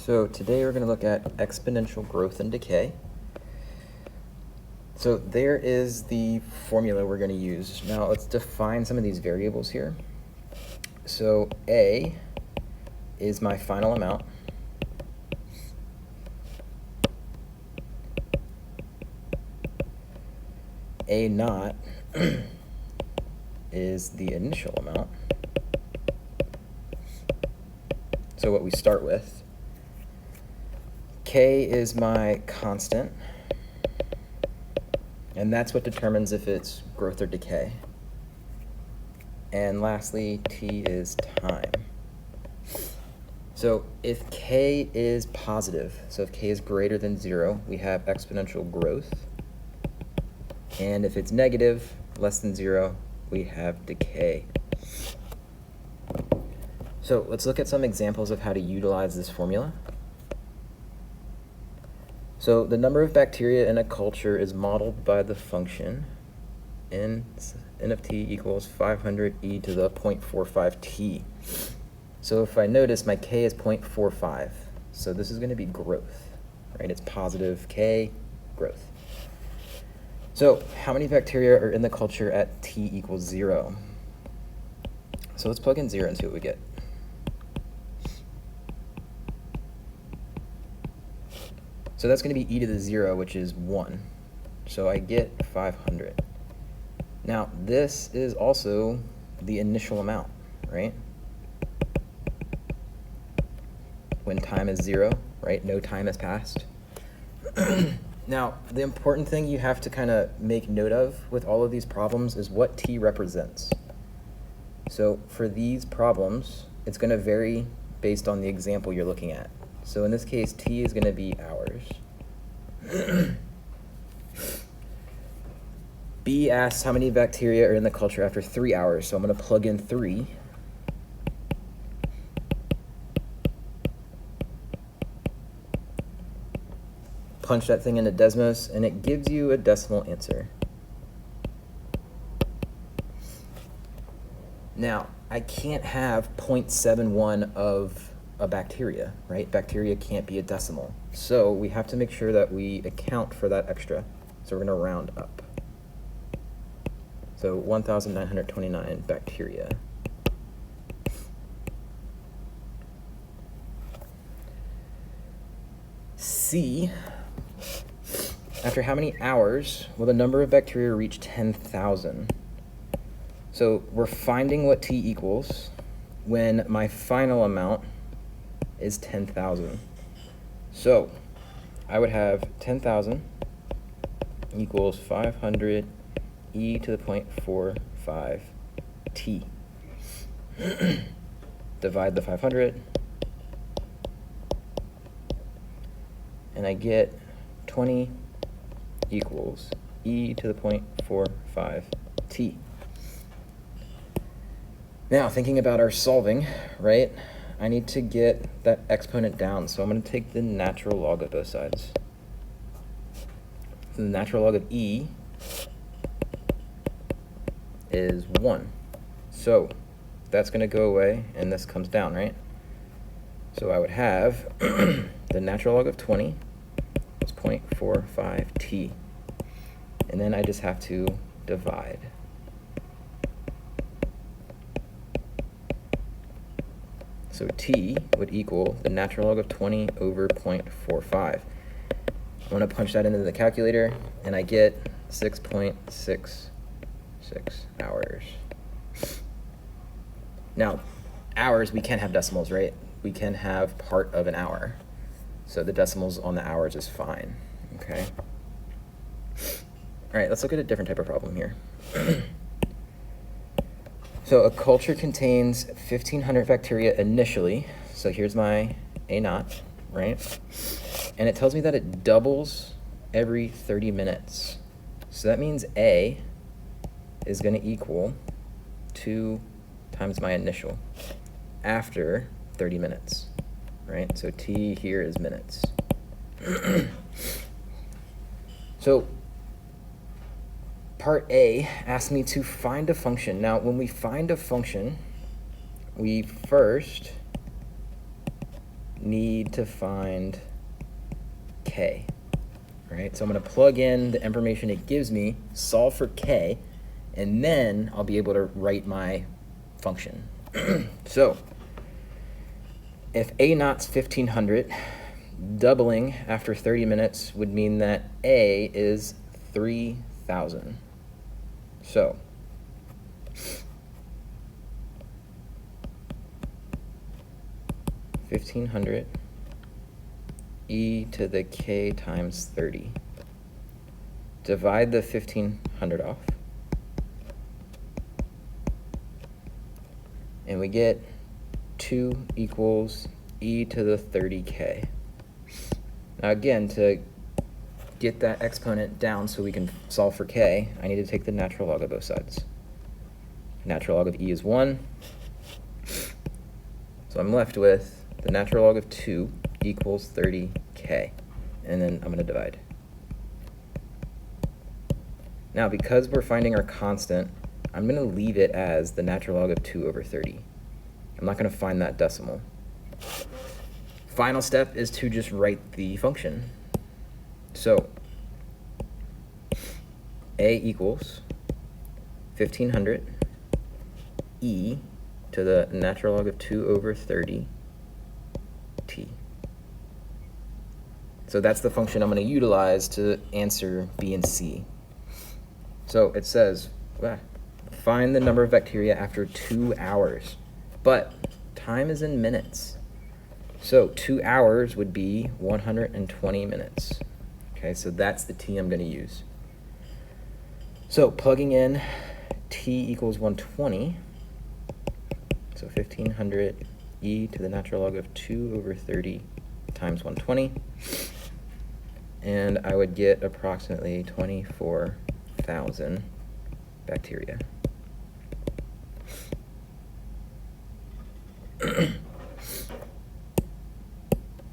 So today we're going to look at exponential growth and decay. So there is the formula we're going to use. Now let's define some of these variables here. So A is my final amount. A naught is the initial amount. So what we start with. K is my constant, and that's what determines if it's growth or decay. And lastly, T is time. So if K is positive, so if K is greater than 0, we have exponential growth. And if it's negative, less than 0, we have decay. So let's look at some examples of how to utilize this formula. So the number of bacteria in a culture is modeled by the function n of t equals 500 e to the 0.45 t. So if I notice, my k is 0.45. So this is going to be growth, right? It's positive k, growth. So how many bacteria are in the culture at t equals 0? So let's plug in 0 and see what we get. So that's going to be e to the 0, which is 1. So I get 500. Now, this is also the initial amount, right? When time is 0, right? No time has passed. Now, the important thing you have to kind of make note of with all of these problems is what t represents. So for these problems, it's going to vary based on the example you're looking at. So in this case, t is going to be hours. B asks how many bacteria are in the culture after 3 hours. So I'm going to plug in 3. Punch that thing into Desmos, and it gives you a decimal answer. Now, I can't have 0.71 of a bacteria, right? Bacteria can't be a decimal. So we have to make sure that we account for that extra. So we're going to round up. So 1,929 bacteria. C, after how many hours will the number of bacteria reach 10,000? So we're finding what t equals when my final amount is 10,000. So I would have 10,000 equals 500 e to the 0.45 t. Divide the 500, and I get 20 equals e to the 0.45 t. Now, thinking about our solving, right? I need to get that exponent down, so I'm going to take the natural log of both sides. So the natural log of e is 1. So that's going to go away, and this comes down, right? So I would have the natural log of 20 is 0.45 t. And then I just have to divide. So t would equal the natural log of 20 over 0.45. I want to punch that into the calculator, and I get 6.66 hours. Now, hours, we can't have decimals, right? We can have part of an hour. So the decimals on the hours is fine, okay? All right, let's look at a different type of problem here. So a culture contains 1,500 bacteria initially. So here's my A naught, right? And it tells me that it doubles every 30 minutes. So that means A is going to equal 2 times my initial after 30 minutes, right? So T here is minutes. So part A asks me to find a function. Now, when we find a function, we first need to find k, right? So I'm going to plug in the information it gives me, solve for k, and then I'll be able to write my function. So if a naught's 1500, doubling after 30 minutes would mean that a is 3000. So 1500 e to the k times 30. Divide the 1500 off, and we get 2 equals e to the 30k. Now again, to get that exponent down so we can solve for k, I need to take the natural log of both sides. Natural log of e is 1. So I'm left with the natural log of 2 equals 30k. And then I'm going to divide. Now, because we're finding our constant, I'm going to leave it as the natural log of 2 over 30. I'm not going to find that decimal. Final step is to just write the function. So a equals 1500 e to the natural log of 2 over 30 t. So that's the function I'm going to utilize to answer B and C. So it says, find the number of bacteria after 2 hours. But time is in minutes. So 2 hours would be 120 minutes. Okay, so that's the t I'm going to use. So plugging in t equals 120. So 1500 e to the natural log of 2 over 30 times 120. And I would get approximately 24,000 bacteria.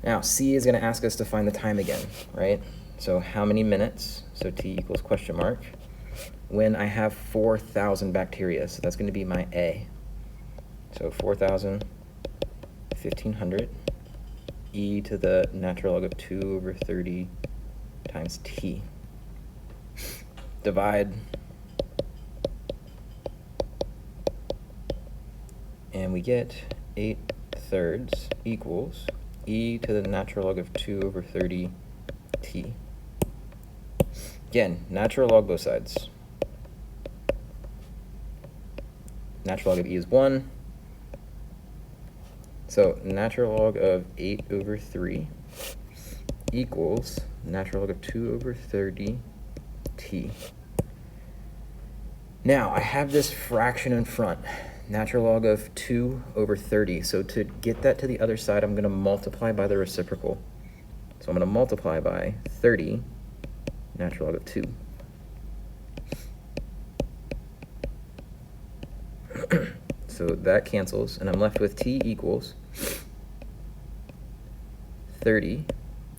Now, C is going to ask us to find the time again, right? So how many minutes, so t equals question mark, when I have 4,000 bacteria. So that's going to be my A. So 4,000, 1500, e to the natural log of 2 over 30 times t. Divide. And we get 8/3 equals e to the natural log of 2 over 30 t. Again, natural log both sides. Natural log of e is 1. So natural log of 8 over 3 equals natural log of 2 over 30 t. Now, I have this fraction in front, natural log of 2 over 30. So to get that to the other side, I'm going to multiply by the reciprocal. So I'm going to multiply by 30 natural log of 2. So that cancels, and I'm left with t equals 30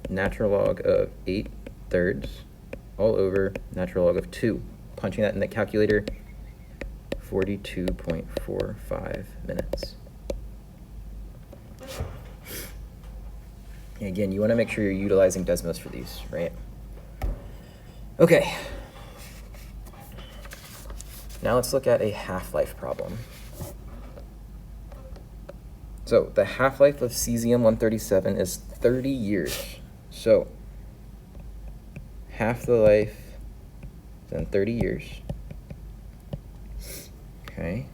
natural log of 8/3 all over natural log of 2. Punching that in the calculator, 42.45 minutes. And again, you want to make sure you're utilizing Desmos for these, right? Okay. Now let's look at a half-life problem. So the half-life of cesium-137 is 30 years. So half the life is in 30 years. Okay.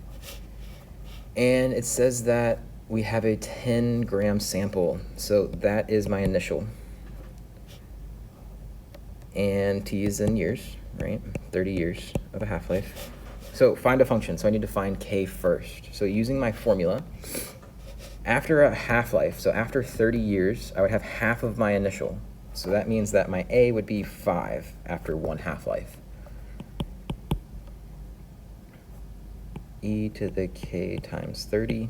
And it says that we have a 10-gram sample. So that is my initial. And t is in years, right? 30 years of a half-life. So find a function. So I need to find k first. So using my formula, after a half-life, so after 30 years, I would have half of my initial. So that means that my a would be 5 after 1 half-life. E to the k times 30.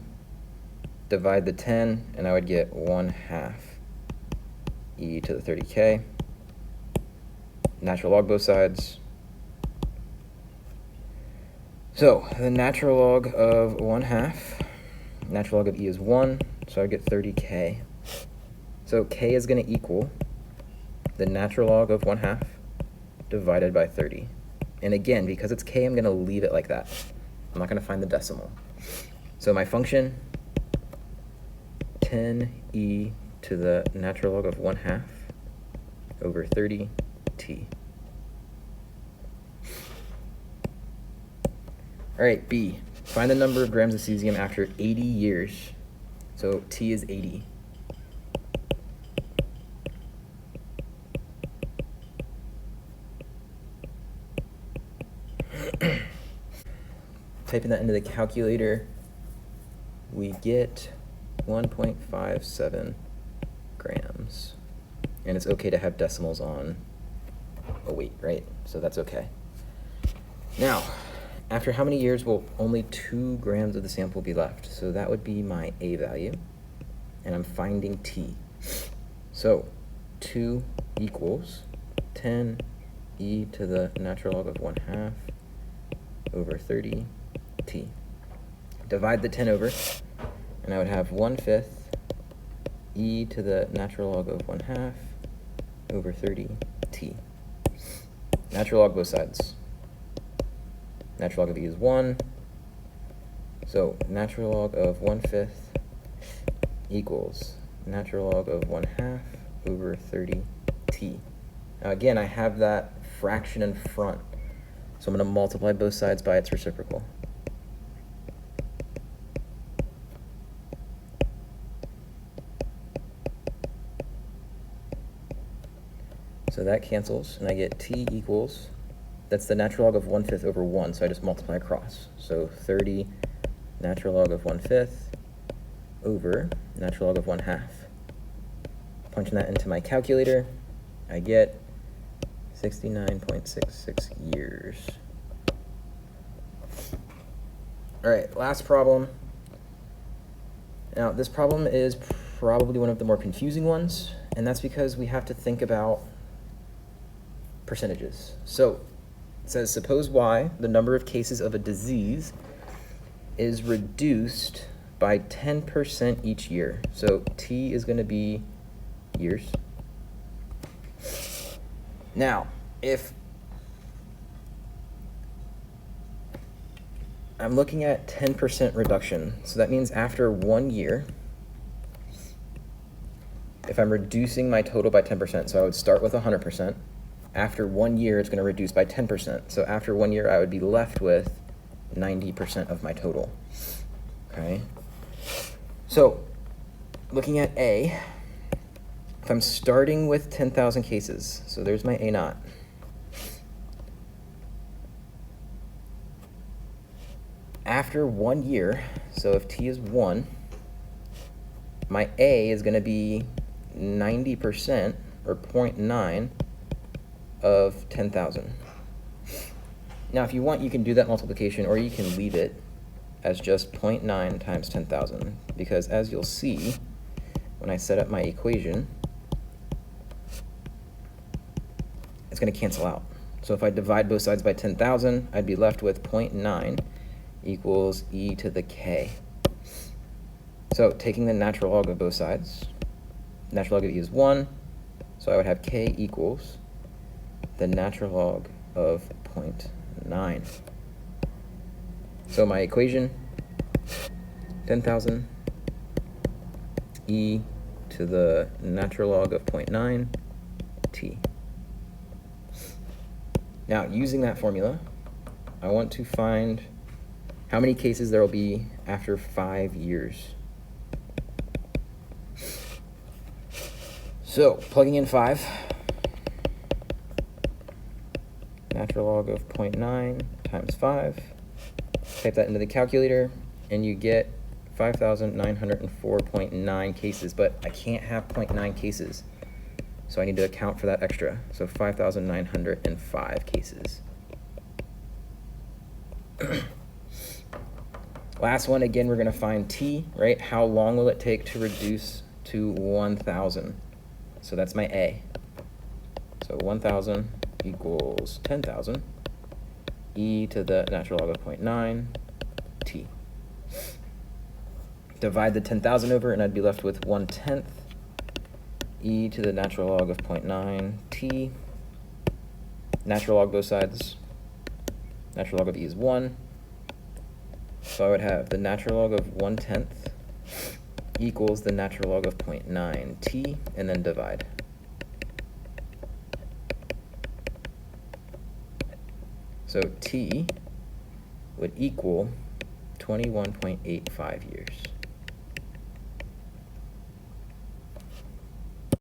Divide the 10, and I would get 1/2 e to the 30k. Natural log both sides. So the natural log of 1/2, natural log of e is 1, so I get 30k. So k is going to equal the natural log of 1/2 divided by 30. And again, because it's k, I'm going to leave it like that. I'm not going to find the decimal. So my function, 10e to the natural log of 1/2 over 30t. All right, B. Find the number of grams of cesium after 80 years. So T is 80. Typing that into the calculator, we get 1.57 grams. And it's okay to have decimals on a weight, right? So that's okay. Now, after how many years will only 2 grams of the sample be left? So that would be my A value, and I'm finding T. So 2 equals 10e to the natural log of 1/2 over 30t. Divide the 10 over, and I would have 1/5 e to the natural log of 1/2 over 30t. Natural log both sides. Natural log of e is 1. So natural log of 1/5 equals natural log of 1/2 over 30t. Now again, I have that fraction in front, so I'm going to multiply both sides by its reciprocal. So that cancels, and I get t equals, that's the natural log of 1/5 over 1, so I just multiply across. So 30 natural log of 1/5 over natural log of 1/2. Punching that into my calculator, I get 69.66 years. All right, last problem. Now, this problem is probably one of the more confusing ones, and that's because we have to think about percentages. So it says, suppose y, the number of cases of a disease, is reduced by 10% each year. So t is going to be years. Now, if I'm looking at 10% reduction, so that means after 1 year, if I'm reducing my total by 10%, so I would start with 100%, after 1 year, it's going to reduce by 10%. So after 1 year, I would be left with 90% of my total. Okay. So looking at A, if I'm starting with 10,000 cases, so there's my A naught. After 1 year, so if T is 1, my A is going to be 90% or 0.9 of 10,000. Now, if you want, you can do that multiplication, or you can leave it as just 0.9 times 10,000, because as you'll see, when I set up my equation, it's going to cancel out. So if I divide both sides by 10,000, I'd be left with 0.9 equals e to the k. So taking the natural log of both sides, natural log of e is 1, so I would have k equals the natural log of 0.9. So my equation, 10,000 e to the natural log of 0.9 t. Now, using that formula, I want to find how many cases there will be after 5 years. So, plugging in 5, natural log of 0.9 times 5, type that into the calculator, and you get 5,904.9 cases, but I can't have 0.9 cases, so I need to account for that extra. So 5,905 cases. Last one, again, we're going to find T, right? How long will it take to reduce to 1,000? So that's my A. So 1,000 equals 10,000 e to the natural log of 0.9 t. Divide the 10,000 over, and I'd be left with 1/10 e to the natural log of 0.9 t. Natural log both sides. Natural log of e is 1. So I would have the natural log of 1/10 equals the natural log of 0.9 t, and then divide. So t would equal 21.85 years.